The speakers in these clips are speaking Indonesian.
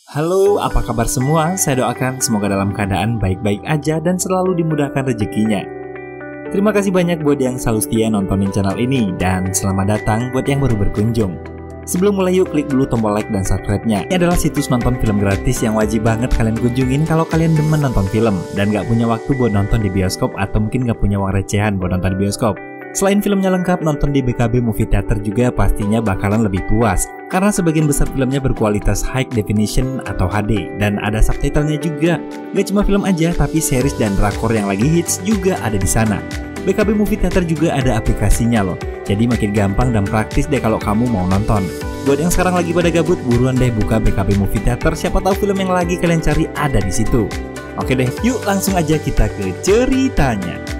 Halo, apa kabar semua? Saya doakan semoga dalam keadaan baik-baik aja dan selalu dimudahkan rezekinya. Terima kasih banyak buat yang selalu setia nontonin channel ini, dan selamat datang buat yang baru berkunjung. Sebelum mulai yuk klik dulu tombol like dan subscribe-nya. Ini adalah situs nonton film gratis yang wajib banget kalian kunjungin kalau kalian demen nonton film dan gak punya waktu buat nonton di bioskop atau mungkin gak punya uang recehan buat nonton di bioskop. Selain filmnya lengkap, nonton di BKB Movie Theater juga pastinya bakalan lebih puas karena sebagian besar filmnya berkualitas high definition atau HD dan ada subtitlenya juga. Gak cuma film aja, tapi series dan drakor yang lagi hits juga ada di sana. BKB Movie Theater juga ada aplikasinya loh, jadi makin gampang dan praktis deh kalau kamu mau nonton. Buat yang sekarang lagi pada gabut, buruan deh buka BKB Movie Theater, siapa tahu film yang lagi kalian cari ada di situ. Oke deh, yuk langsung aja kita ke ceritanya.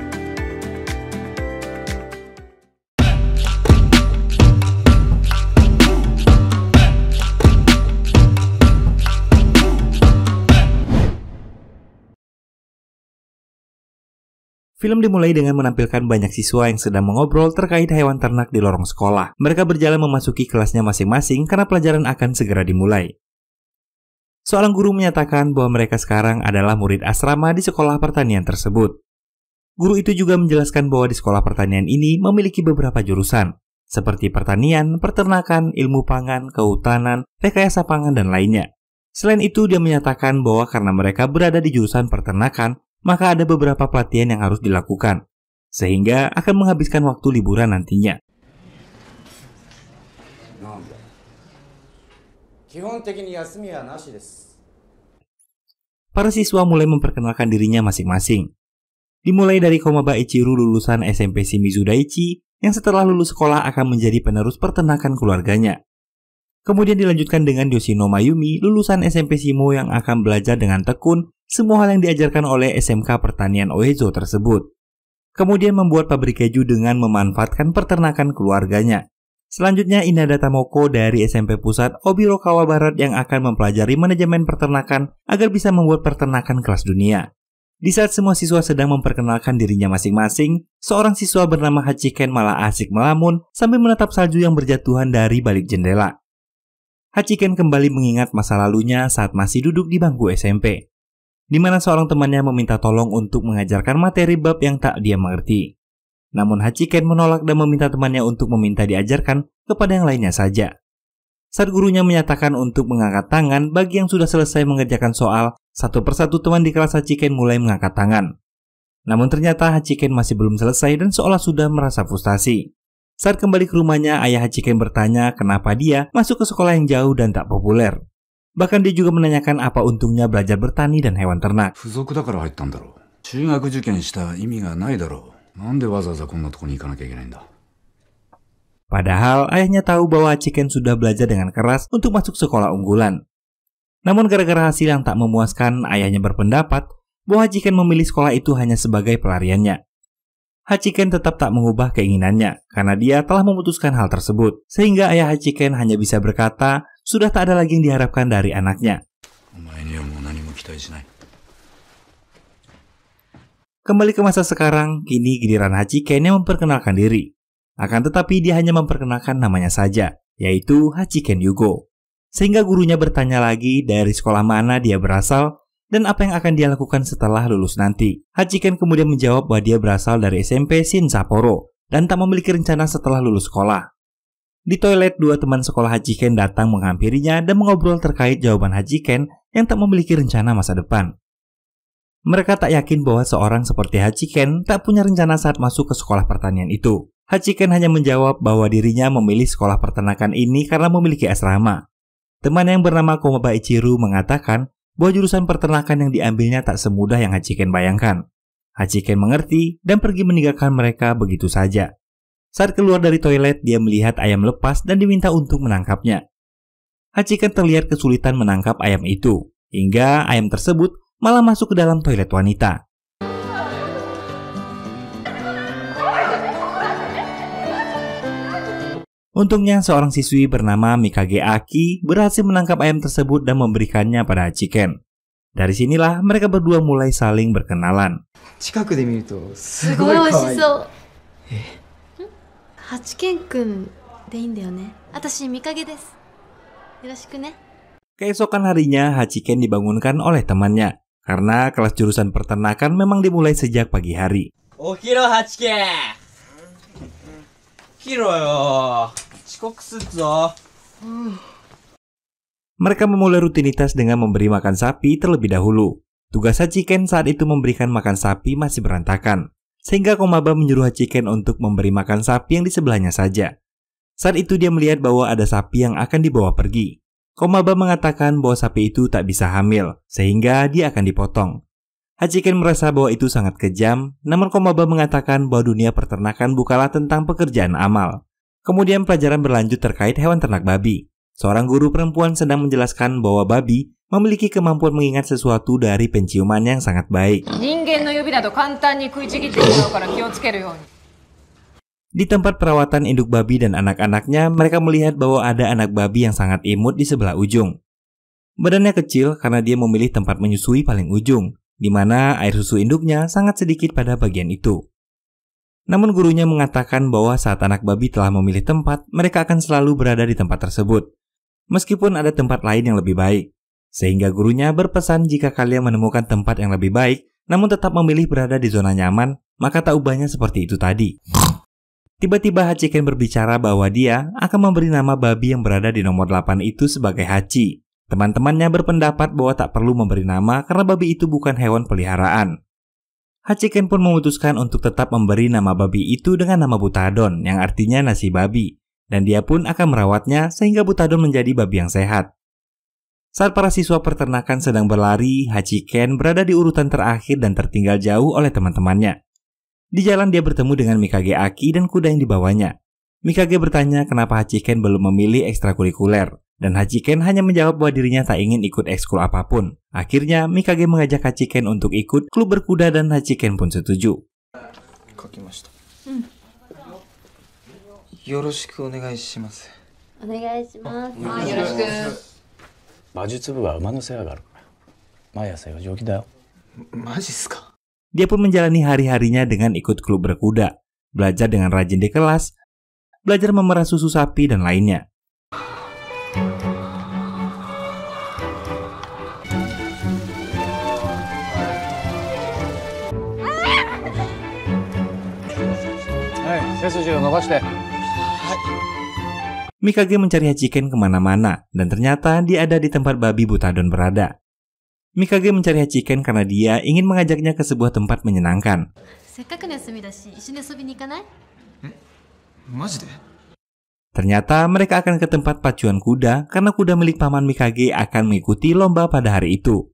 Film dimulai dengan menampilkan banyak siswa yang sedang mengobrol terkait hewan ternak di lorong sekolah. Mereka berjalan memasuki kelasnya masing-masing karena pelajaran akan segera dimulai. Seorang guru menyatakan bahwa mereka sekarang adalah murid asrama di sekolah pertanian tersebut. Guru itu juga menjelaskan bahwa di sekolah pertanian ini memiliki beberapa jurusan, seperti pertanian, peternakan, ilmu pangan, kehutanan, rekayasa pangan, dan lainnya. Selain itu, dia menyatakan bahwa karena mereka berada di jurusan peternakan, maka ada beberapa pelatihan yang harus dilakukan, sehingga akan menghabiskan waktu liburan nantinya. Para siswa mulai memperkenalkan dirinya masing-masing. Dimulai dari Komaba Ichiru lulusan SMP Shimizu Daiichi, yang setelah lulus sekolah akan menjadi penerus peternakan keluarganya. Kemudian dilanjutkan dengan Yoshino Mayumi, lulusan SMP Shimo yang akan belajar dengan tekun semua hal yang diajarkan oleh SMK Pertanian Oezo tersebut. Kemudian membuat pabrik keju dengan memanfaatkan peternakan keluarganya. Selanjutnya Inada Tamoko dari SMP Pusat Obirokawa Barat yang akan mempelajari manajemen peternakan agar bisa membuat peternakan kelas dunia. Di saat semua siswa sedang memperkenalkan dirinya masing-masing, seorang siswa bernama Hachiken malah asik melamun sambil menatap salju yang berjatuhan dari balik jendela. Hachiken kembali mengingat masa lalunya saat masih duduk di bangku SMP, di mana seorang temannya meminta tolong untuk mengajarkan materi bab yang tak dia mengerti. Namun Hachiken menolak dan meminta temannya untuk meminta diajarkan kepada yang lainnya saja. Saat gurunya menyatakan untuk mengangkat tangan bagi yang sudah selesai mengerjakan soal, satu persatu teman di kelas Hachiken mulai mengangkat tangan. Namun ternyata Hachiken masih belum selesai dan seolah sudah merasa frustasi. Saat kembali ke rumahnya, ayah Hachiken bertanya kenapa dia masuk ke sekolah yang jauh dan tak populer. Bahkan dia juga menanyakan apa untungnya belajar bertani dan hewan ternak. Padahal ayahnya tahu bahwa Hachiken sudah belajar dengan keras untuk masuk sekolah unggulan. Namun gara-gara hasil yang tak memuaskan, ayahnya berpendapat bahwa Hachiken memilih sekolah itu hanya sebagai pelariannya. Hachiken tetap tak mengubah keinginannya karena dia telah memutuskan hal tersebut, sehingga ayah Hachiken hanya bisa berkata sudah tak ada lagi yang diharapkan dari anaknya. Kembali ke masa sekarang, kini giliran Hachiken yang memperkenalkan diri. Akan tetapi dia hanya memperkenalkan namanya saja, yaitu Hachiken Yugo. Sehingga gurunya bertanya lagi dari sekolah mana dia berasal dan apa yang akan dia lakukan setelah lulus nanti. Hachiken kemudian menjawab bahwa dia berasal dari SMP Shin Sapporo dan tak memiliki rencana setelah lulus sekolah. Di toilet, dua teman sekolah Hachiken datang menghampirinya dan mengobrol terkait jawaban Hachiken yang tak memiliki rencana masa depan. Mereka tak yakin bahwa seorang seperti Hachiken tak punya rencana saat masuk ke sekolah pertanian itu. Hachiken hanya menjawab bahwa dirinya memilih sekolah peternakan ini karena memiliki asrama. Teman yang bernama Komaba Ichiru mengatakan bahwa jurusan peternakan yang diambilnya tak semudah yang Hachiken bayangkan. Hachiken mengerti dan pergi meninggalkan mereka begitu saja. Saat keluar dari toilet, dia melihat ayam lepas dan diminta untuk menangkapnya. Hachiken terlihat kesulitan menangkap ayam itu, hingga ayam tersebut malah masuk ke dalam toilet wanita. Untungnya seorang siswi bernama Mikage Aki berhasil menangkap ayam tersebut dan memberikannya pada Hachiken. Dari sinilah mereka berdua mulai saling berkenalan. Keesokan harinya, Hachiken dibangunkan oleh temannya, karena kelas jurusan peternakan memang dimulai sejak pagi hari. Ohiro Hachiken! Kiro yo, chikoku sutsu. Mereka memulai rutinitas dengan memberi makan sapi terlebih dahulu. Tugas Hachiken saat itu memberikan makan sapi masih berantakan, sehingga Komaba menyuruh Hachiken untuk memberi makan sapi yang di sebelahnya saja. Saat itu dia melihat bahwa ada sapi yang akan dibawa pergi. Komaba mengatakan bahwa sapi itu tak bisa hamil, sehingga dia akan dipotong. Hachiken merasa bahwa itu sangat kejam, namun Komaba mengatakan bahwa dunia peternakan bukanlah tentang pekerjaan amal. Kemudian pelajaran berlanjut terkait hewan ternak babi. Seorang guru perempuan sedang menjelaskan bahwa babi memiliki kemampuan mengingat sesuatu dari penciuman yang sangat baik. Di tempat perawatan induk babi dan anak-anaknya, mereka melihat bahwa ada anak babi yang sangat imut di sebelah ujung. Badannya kecil karena dia memilih tempat menyusui paling ujung, di mana air susu induknya sangat sedikit pada bagian itu. Namun gurunya mengatakan bahwa saat anak babi telah memilih tempat, mereka akan selalu berada di tempat tersebut, meskipun ada tempat lain yang lebih baik. Sehingga gurunya berpesan jika kalian menemukan tempat yang lebih baik, namun tetap memilih berada di zona nyaman, maka tak ubahnya seperti itu tadi. Tiba-tiba Hachiken berbicara bahwa dia akan memberi nama babi yang berada di nomor 8 itu sebagai Hachi. Teman-temannya berpendapat bahwa tak perlu memberi nama karena babi itu bukan hewan peliharaan. Hachiken pun memutuskan untuk tetap memberi nama babi itu dengan nama Butadon yang artinya nasi babi. Dan dia pun akan merawatnya sehingga Butadon menjadi babi yang sehat. Saat para siswa peternakan sedang berlari, Hachiken berada di urutan terakhir dan tertinggal jauh oleh teman-temannya. Di jalan dia bertemu dengan Mikage Aki dan kuda yang dibawanya. Mikage bertanya kenapa Hachiken belum memilih ekstrakurikuler, dan Hachiken hanya menjawab bahwa dirinya tak ingin ikut ekskul apapun. Akhirnya Mikage mengajak Hachiken untuk ikut klub berkuda dan Hachiken pun setuju. Yoroshiku onegaishimasu. Onegaishimasu. Bajutsu wa uma no sewa ga aru kara. Mai asa yo joki da yo. Maji desu ka? Dia pun menjalani hari-harinya dengan ikut klub berkuda, belajar dengan rajin di kelas, belajar memerah susu sapi, dan lainnya. Mikage mencari Hachiken kemana-mana, dan ternyata dia ada di tempat babi Butadon berada. Mikage mencari Hachiken karena dia ingin mengajaknya ke sebuah tempat menyenangkan. Ternyata mereka akan ke tempat pacuan kuda karena kuda milik paman Mikage akan mengikuti lomba pada hari itu.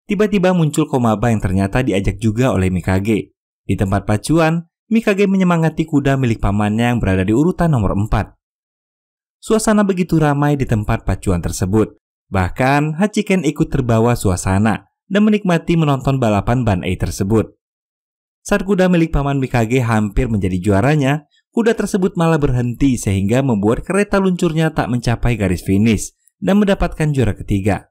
Tiba-tiba muncul Komaba yang ternyata diajak juga oleh Mikage. Di tempat pacuan, Mikage menyemangati kuda milik pamannya yang berada di urutan nomor 4. Suasana begitu ramai di tempat pacuan tersebut. Bahkan Hachiken ikut terbawa suasana dan menikmati menonton balapan Ban-Ei tersebut. Saat kuda milik paman Mikage hampir menjadi juaranya, kuda tersebut malah berhenti sehingga membuat kereta luncurnya tak mencapai garis finish dan mendapatkan juara ketiga.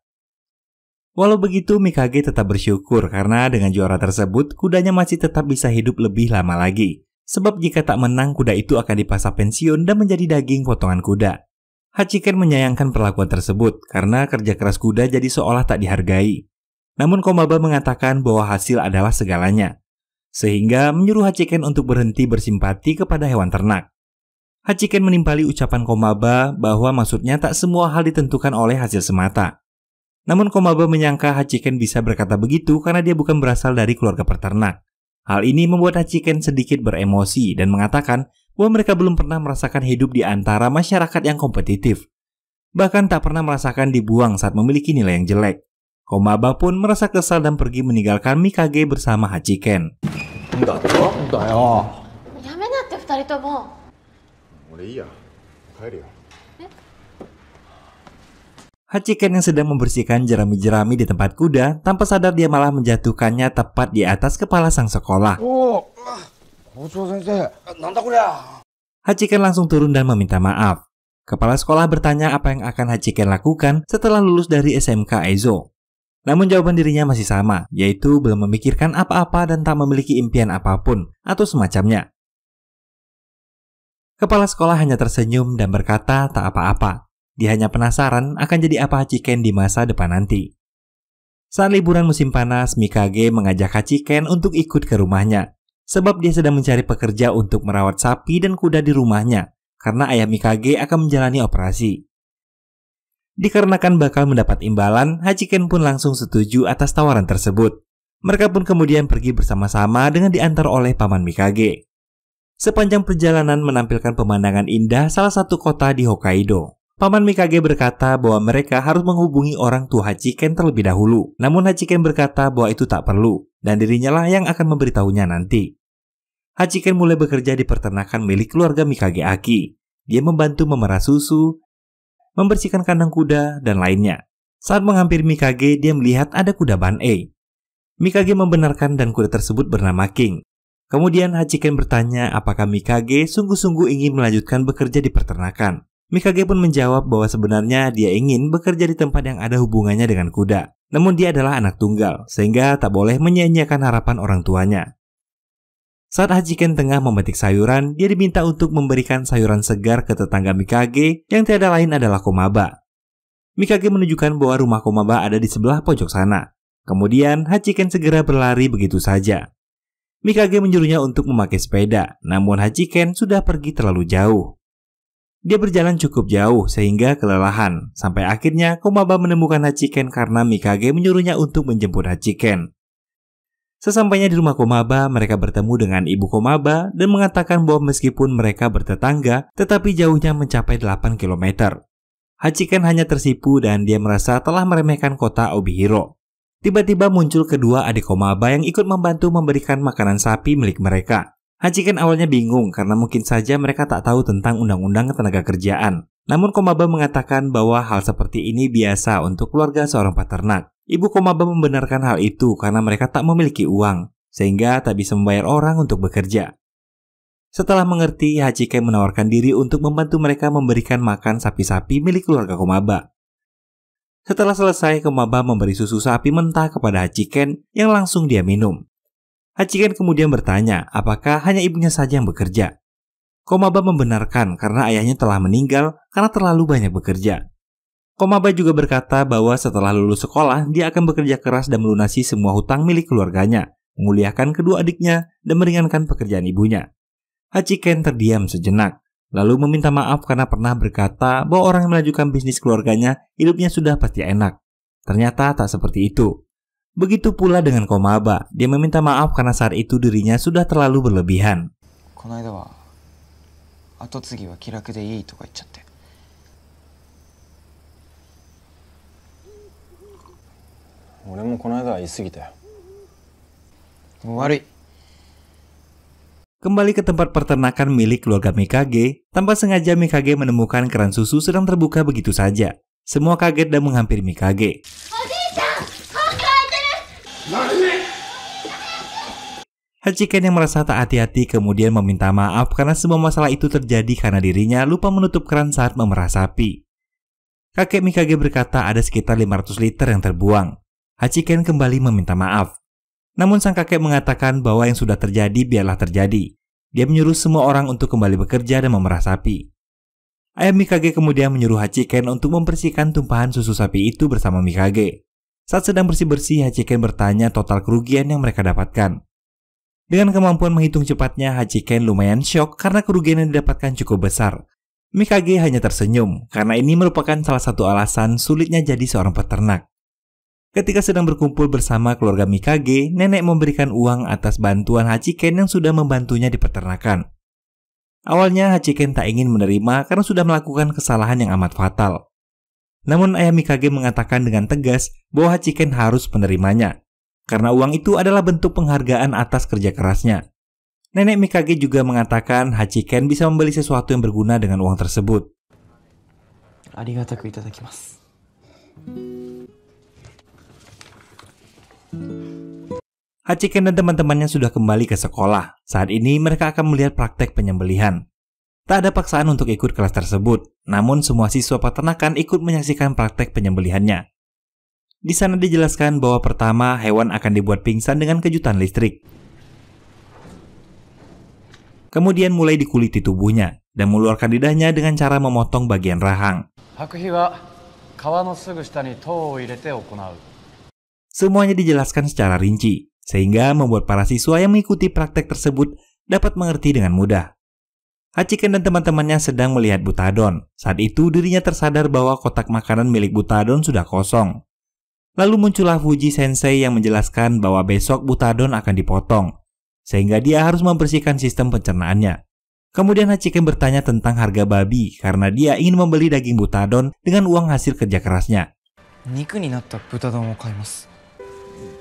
Walau begitu, Mikage tetap bersyukur karena dengan juara tersebut kudanya masih tetap bisa hidup lebih lama lagi. Sebab jika tak menang, kuda itu akan dipaksa pensiun dan menjadi daging potongan kuda. Hachiken menyayangkan perlakuan tersebut karena kerja keras kuda jadi seolah tak dihargai. Namun Komaba mengatakan bahwa hasil adalah segalanya, sehingga menyuruh Hachiken untuk berhenti bersimpati kepada hewan ternak. Hachiken menimpali ucapan Komaba bahwa maksudnya tak semua hal ditentukan oleh hasil semata. Namun Komaba menyangka Hachiken bisa berkata begitu karena dia bukan berasal dari keluarga peternak. Hal ini membuat Hachiken sedikit beremosi dan mengatakan bahwa mereka belum pernah merasakan hidup di antara masyarakat yang kompetitif. Bahkan tak pernah merasakan dibuang saat memiliki nilai yang jelek. Komaba pun merasa kesal dan pergi meninggalkan Mikage bersama Hachiken. Hachiken yang sedang membersihkan jerami-jerami di tempat kuda, tanpa sadar dia malah menjatuhkannya tepat di atas kepala sang sekolah. Hachiken langsung turun dan meminta maaf. Kepala sekolah bertanya apa yang akan Hachiken lakukan setelah lulus dari SMK Eizo. Namun jawaban dirinya masih sama, yaitu belum memikirkan apa-apa dan tak memiliki impian apapun atau semacamnya. Kepala sekolah hanya tersenyum dan berkata tak apa-apa. Dia hanya penasaran akan jadi apa Hachiken di masa depan nanti. Saat liburan musim panas, Mikage mengajak Hachiken untuk ikut ke rumahnya, sebab dia sedang mencari pekerja untuk merawat sapi dan kuda di rumahnya, karena ayah Mikage akan menjalani operasi. Dikarenakan bakal mendapat imbalan, Hachiken pun langsung setuju atas tawaran tersebut. Mereka pun kemudian pergi bersama-sama dengan diantar oleh paman Mikage. Sepanjang perjalanan menampilkan pemandangan indah salah satu kota di Hokkaido. Paman Mikage berkata bahwa mereka harus menghubungi orang tua Hachiken terlebih dahulu. Namun Hachiken berkata bahwa itu tak perlu, dan dirinya lah yang akan memberitahunya nanti. Hachiken mulai bekerja di peternakan milik keluarga Mikage Aki. Dia membantu memerah susu, membersihkan kandang kuda, dan lainnya. Saat menghampiri Mikage, dia melihat ada kuda Ban-e. Mikage membenarkan dan kuda tersebut bernama King. Kemudian Hachiken bertanya apakah Mikage sungguh-sungguh ingin melanjutkan bekerja di peternakan. Mikage pun menjawab bahwa sebenarnya dia ingin bekerja di tempat yang ada hubungannya dengan kuda. Namun dia adalah anak tunggal, sehingga tak boleh menyia-nyiakan harapan orang tuanya. Saat Hachiken tengah memetik sayuran, dia diminta untuk memberikan sayuran segar ke tetangga Mikage yang tiada lain adalah Komaba. Mikage menunjukkan bahwa rumah Komaba ada di sebelah pojok sana. Kemudian Hachiken segera berlari begitu saja. Mikage menyuruhnya untuk memakai sepeda, namun Hachiken sudah pergi terlalu jauh. Dia berjalan cukup jauh sehingga kelelahan, sampai akhirnya Komaba menemukan Hachiken karena Mikage menyuruhnya untuk menjemput Hachiken. Sesampainya di rumah Komaba, mereka bertemu dengan ibu Komaba dan mengatakan bahwa meskipun mereka bertetangga, tetapi jauhnya mencapai 8 km. Hachiken hanya tersipu dan dia merasa telah meremehkan kota Obihiro. Tiba-tiba muncul kedua adik Komaba yang ikut membantu memberikan makanan sapi milik mereka. Hachiken awalnya bingung karena mungkin saja mereka tak tahu tentang undang-undang ketenaga kerjaan. Namun Komaba mengatakan bahwa hal seperti ini biasa untuk keluarga seorang peternak. Ibu Komaba membenarkan hal itu karena mereka tak memiliki uang, sehingga tak bisa membayar orang untuk bekerja. Setelah mengerti, Hachiken menawarkan diri untuk membantu mereka memberikan makan sapi-sapi milik keluarga Komaba. Setelah selesai, Komaba memberi susu sapi mentah kepada Hachiken yang langsung dia minum. Hachiken kemudian bertanya apakah hanya ibunya saja yang bekerja. Komaba membenarkan karena ayahnya telah meninggal karena terlalu banyak bekerja. Komaba juga berkata bahwa setelah lulus sekolah, dia akan bekerja keras dan melunasi semua hutang milik keluarganya, memuliakan kedua adiknya, dan meringankan pekerjaan ibunya. Hachiken terdiam sejenak, lalu meminta maaf karena pernah berkata bahwa orang yang melanjutkan bisnis keluarganya, hidupnya sudah pasti enak. Ternyata tak seperti itu. Begitu pula dengan Komaba, dia meminta maaf karena saat itu dirinya sudah terlalu berlebihan. この間は後継ぎは気楽でいいとか言っちゃって。俺もこの間は言い過ぎたよ。もう悪い。 Kembali ke tempat peternakan milik keluarga Mikage, tanpa sengaja Mikage menemukan keran susu sedang terbuka begitu saja. Semua kaget dan menghampiri Mikage. Hachiken yang merasa tak hati-hati kemudian meminta maaf karena semua masalah itu terjadi karena dirinya lupa menutup keran saat memerah sapi. Kakek Mikage berkata ada sekitar 500 liter yang terbuang. Hachiken kembali meminta maaf. Namun sang kakek mengatakan bahwa yang sudah terjadi biarlah terjadi. Dia menyuruh semua orang untuk kembali bekerja dan memerah sapi. Ayah Mikage kemudian menyuruh Hachiken untuk membersihkan tumpahan susu sapi itu bersama Mikage. Saat sedang bersih-bersih, Hachiken bertanya total kerugian yang mereka dapatkan. Dengan kemampuan menghitung cepatnya, Hachiken lumayan syok karena kerugian yang didapatkan cukup besar. Mikage hanya tersenyum karena ini merupakan salah satu alasan sulitnya jadi seorang peternak. Ketika sedang berkumpul bersama keluarga Mikage, nenek memberikan uang atas bantuan Hachiken yang sudah membantunya di peternakan. Awalnya Hachiken tak ingin menerima karena sudah melakukan kesalahan yang amat fatal. Namun ayah Mikage mengatakan dengan tegas bahwa Hachiken harus menerimanya, karena uang itu adalah bentuk penghargaan atas kerja kerasnya. Nenek Mikage juga mengatakan Hachiken bisa membeli sesuatu yang berguna dengan uang tersebut. ありがたくいただきます。 Hachiken dan teman-temannya sudah kembali ke sekolah. Saat ini mereka akan melihat praktek penyembelihan. Tak ada paksaan untuk ikut kelas tersebut, namun semua siswa peternakan ikut menyaksikan praktek penyembelihannya. Di sana dijelaskan bahwa pertama hewan akan dibuat pingsan dengan kejutan listrik. Kemudian mulai dikuliti tubuhnya dan mengeluarkan lidahnya dengan cara memotong bagian rahang. 白皮は川のすぐ下に糖を入れて行う。 Semuanya dijelaskan secara rinci, sehingga membuat para siswa yang mengikuti praktek tersebut dapat mengerti dengan mudah. Hachiken dan teman-temannya sedang melihat Butadon. Saat itu dirinya tersadar bahwa kotak makanan milik Butadon sudah kosong. Lalu muncullah Fuji Sensei yang menjelaskan bahwa besok Butadon akan dipotong, sehingga dia harus membersihkan sistem pencernaannya. Kemudian Hachiken bertanya tentang harga babi karena dia ingin membeli daging Butadon dengan uang hasil kerja kerasnya. 肉になった豚丼を買います。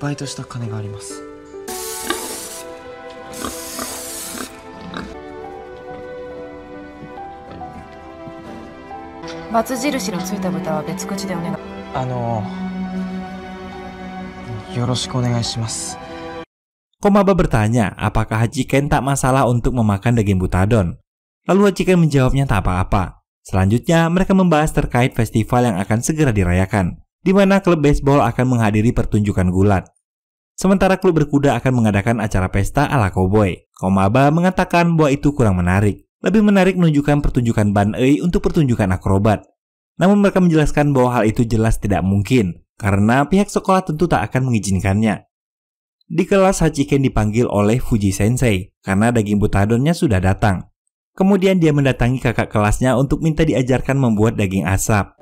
バイトした金があります。バツ印のついた豚は別口でお願い。よろしくお願いします。 Komaba bertanya apakah Hachiken tak masalah untuk memakan daging Butadon. Lalu Hachiken menjawabnya tak apa-apa. Selanjutnya mereka membahas terkait festival yang akan segera dirayakan, di mana klub baseball akan menghadiri pertunjukan gulat. Sementara klub berkuda akan mengadakan acara pesta ala cowboy. Komaba mengatakan bahwa itu kurang menarik. Lebih menarik menunjukkan pertunjukan Ban-ei untuk pertunjukan akrobat. Namun mereka menjelaskan bahwa hal itu jelas tidak mungkin, karena pihak sekolah tentu tak akan mengizinkannya. Di kelas Hachiken dipanggil oleh Fuji Sensei karena daging Butadonnya sudah datang. Kemudian dia mendatangi kakak kelasnya untuk minta diajarkan membuat daging asap.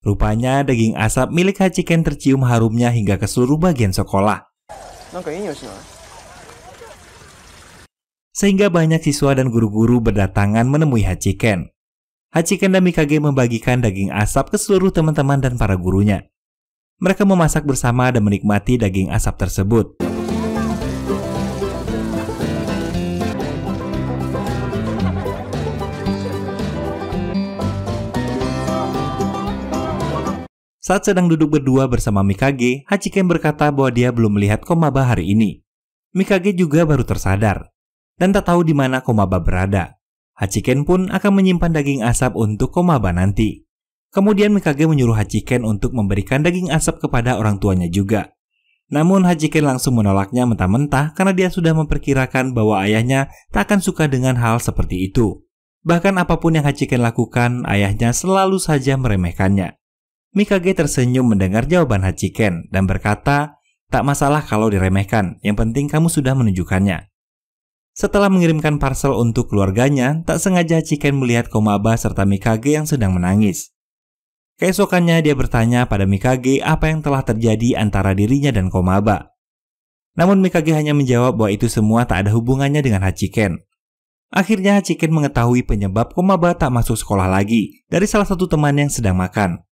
Rupanya daging asap milik Hachiken tercium harumnya hingga ke seluruh bagian sekolah. Sehingga banyak siswa dan guru-guru berdatangan menemui Hachiken. Hachiken dan Mikage membagikan daging asap ke seluruh teman-teman dan para gurunya. Mereka memasak bersama dan menikmati daging asap tersebut. Saat sedang duduk berdua bersama Mikage, Hachiken berkata bahwa dia belum melihat Komaba hari ini. Mikage juga baru tersadar dan tak tahu di mana Komaba berada. Hachiken pun akan menyimpan daging asap untuk Komaba nanti. Kemudian Mikage menyuruh Hachiken untuk memberikan daging asap kepada orang tuanya juga. Namun Hachiken langsung menolaknya mentah-mentah karena dia sudah memperkirakan bahwa ayahnya tak akan suka dengan hal seperti itu. Bahkan apapun yang Hachiken lakukan, ayahnya selalu saja meremehkannya. Mikage tersenyum mendengar jawaban Hachiken dan berkata, "Tak masalah kalau diremehkan, yang penting kamu sudah menunjukkannya." Setelah mengirimkan parcel untuk keluarganya, tak sengaja Hachiken melihat Komaba serta Mikage yang sedang menangis. Keesokannya dia bertanya pada Mikage apa yang telah terjadi antara dirinya dan Komaba. Namun Mikage hanya menjawab bahwa itu semua tak ada hubungannya dengan Hachiken. Akhirnya Hachiken mengetahui penyebab Komaba tak masuk sekolah lagi dari salah satu teman yang sedang makan.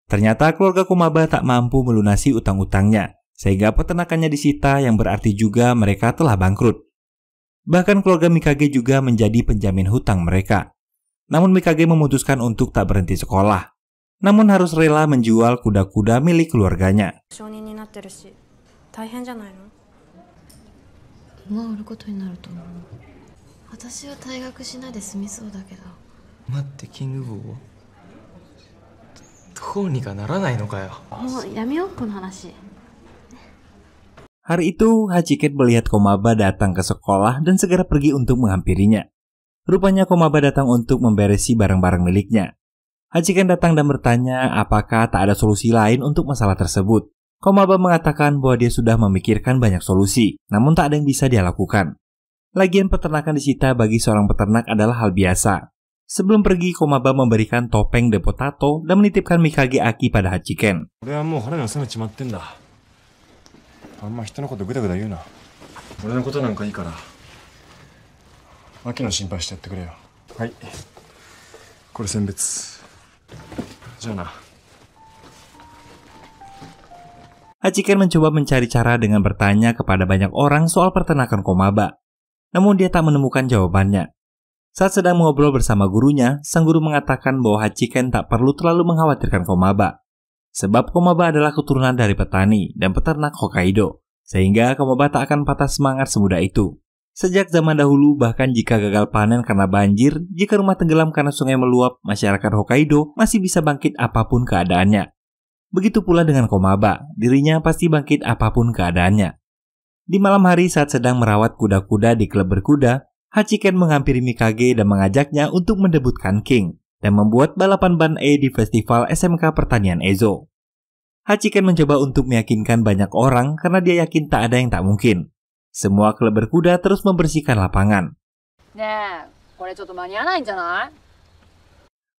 Ternyata keluarga Komaba tak mampu melunasi utang-utangnya, sehingga peternakannya disita yang berarti juga mereka telah bangkrut. Bahkan keluarga Mikage juga menjadi penjamin hutang mereka. Namun Mikage memutuskan untuk tak berhenti sekolah. Namun harus rela menjual kuda-kuda milik keluarganya. Hari itu, Hachiken melihat Komaba datang ke sekolah dan segera pergi untuk menghampirinya. Rupanya Komaba datang untuk memberesi barang-barang miliknya. Hachiken datang dan bertanya apakah tak ada solusi lain untuk masalah tersebut. Komaba mengatakan bahwa dia sudah memikirkan banyak solusi, namun tak ada yang bisa dia lakukan. Lagian peternakan disita bagi seorang peternak adalah hal biasa. Sebelum pergi, Komaba memberikan topeng de potato dan menitipkan Mikage Aki pada Hachiken. Hachiken mencoba mencari cara dengan bertanya kepada banyak orang soal peternakan Komaba. Namun dia tak menemukan jawabannya. Saat sedang mengobrol bersama gurunya, sang guru mengatakan bahwa Hachiken tak perlu terlalu mengkhawatirkan Komaba. Sebab Komaba adalah keturunan dari petani dan peternak Hokkaido, sehingga Komaba tak akan patah semangat semudah itu. Sejak zaman dahulu, bahkan jika gagal panen karena banjir, jika rumah tenggelam karena sungai meluap, masyarakat Hokkaido masih bisa bangkit apapun keadaannya. Begitu pula dengan Komaba, dirinya pasti bangkit apapun keadaannya. Di malam hari saat sedang merawat kuda-kuda di klub berkuda, Hachiken menghampiri Mikage dan mengajaknya untuk mendebutkan King dan membuat balapan ban E di festival SMK Pertanian Ezo. Hachiken mencoba untuk meyakinkan banyak orang karena dia yakin tak ada yang tak mungkin. Semua klub berkuda terus membersihkan lapangan.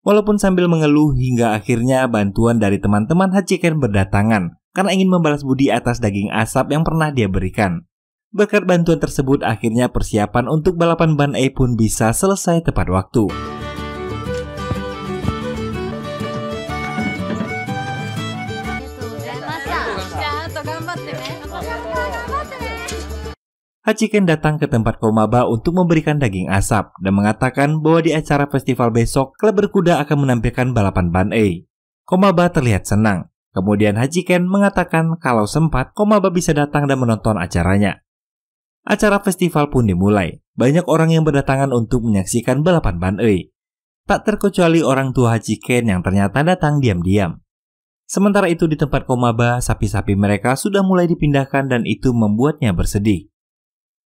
Walaupun sambil mengeluh hingga akhirnya bantuan dari teman-teman Hachiken berdatangan karena ingin membalas budi atas daging asap yang pernah dia berikan. Berkat bantuan tersebut akhirnya persiapan untuk balapan ban E pun bisa selesai tepat waktu. Hachiken datang ke tempat Komaba untuk memberikan daging asap dan mengatakan bahwa di acara festival besok, klub berkuda akan menampilkan balapan ban E. Komaba terlihat senang. Kemudian Hachiken mengatakan kalau sempat, Komaba bisa datang dan menonton acaranya. Acara festival pun dimulai. Banyak orang yang berdatangan untuk menyaksikan balapan ban E. Tak terkecuali orang tua Hachiken yang ternyata datang diam-diam. Sementara itu di tempat Komaba, sapi-sapi mereka sudah mulai dipindahkan dan itu membuatnya bersedih.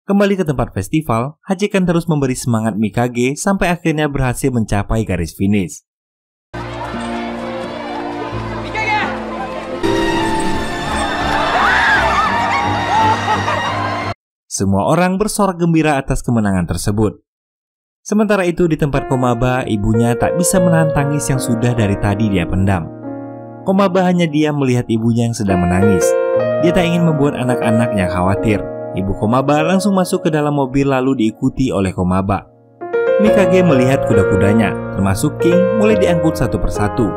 Kembali ke tempat festival, Hachiken terus memberi semangat Mikage sampai akhirnya berhasil mencapai garis finish. Semua orang bersorak gembira atas kemenangan tersebut. Sementara itu di tempat Komaba, ibunya tak bisa menahan tangis yang sudah dari tadi dia pendam. Komaba hanya diam melihat ibunya yang sedang menangis. Dia tak ingin membuat anak-anaknya khawatir. Ibu Komaba langsung masuk ke dalam mobil lalu diikuti oleh Komaba. Mikage melihat kuda-kudanya, termasuk King, mulai diangkut satu persatu.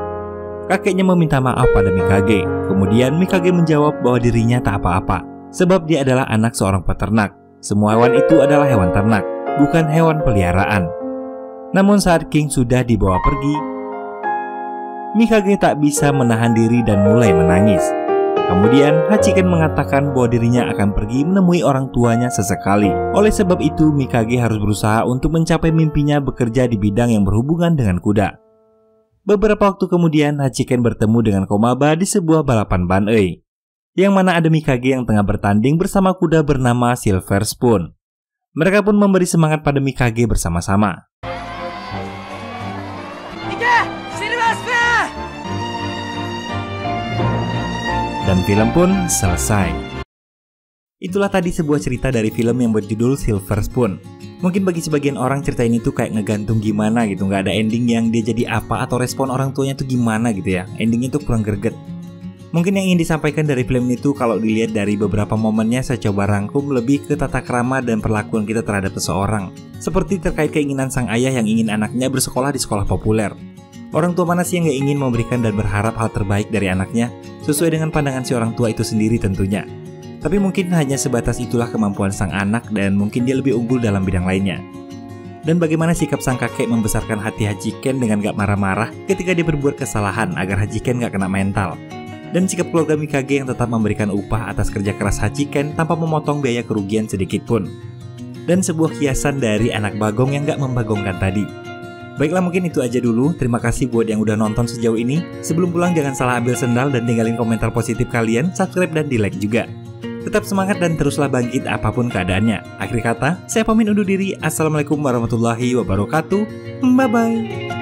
Kakeknya meminta maaf pada Mikage. Kemudian Mikage menjawab bahwa dirinya tak apa-apa, sebab dia adalah anak seorang peternak. Semua hewan itu adalah hewan ternak, bukan hewan peliharaan. Namun saat King sudah dibawa pergi, Mikage tak bisa menahan diri dan mulai menangis. Kemudian Hachiken mengatakan bahwa dirinya akan pergi menemui orang tuanya sesekali. Oleh sebab itu Mikage harus berusaha untuk mencapai mimpinya bekerja di bidang yang berhubungan dengan kuda. Beberapa waktu kemudian Hachiken bertemu dengan Komaba di sebuah balapan ban E, yang mana ada Mikage yang tengah bertanding bersama kuda bernama Silver Spoon. Mereka pun memberi semangat pada Mikage bersama-sama. Dan film pun selesai. Itulah tadi sebuah cerita dari film yang berjudul Silver Spoon. Mungkin bagi sebagian orang cerita ini tuh kayak ngegantung gimana gitu, nggak ada ending yang dia jadi apa atau respon orang tuanya tuh gimana gitu ya. Endingnya tuh kurang greget. Mungkin yang ingin disampaikan dari film itu kalau dilihat dari beberapa momennya saya coba rangkum lebih ke tata krama dan perlakuan kita terhadap seseorang. Seperti terkait keinginan sang ayah yang ingin anaknya bersekolah di sekolah populer. Orang tua mana sih yang gak ingin memberikan dan berharap hal terbaik dari anaknya, sesuai dengan pandangan si orang tua itu sendiri tentunya. Tapi mungkin hanya sebatas itulah kemampuan sang anak dan mungkin dia lebih unggul dalam bidang lainnya. Dan bagaimana sikap sang kakek membesarkan hati Hachiken dengan gak marah-marah ketika dia berbuat kesalahan agar Hachiken gak kena mental. Dan sikap keluarga Mikage yang tetap memberikan upah atas kerja keras Hachiken tanpa memotong biaya kerugian sedikit pun. Dan sebuah kiasan dari anak bagong yang gak membagongkan tadi. Baiklah, mungkin itu aja dulu. Terima kasih buat yang udah nonton sejauh ini. Sebelum pulang jangan salah ambil sendal dan tinggalin komentar positif kalian, subscribe dan di like juga. Tetap semangat dan teruslah bangkit apapun keadaannya. Akhir kata, saya pamit undur diri. Assalamualaikum warahmatullahi wabarakatuh. Bye-bye.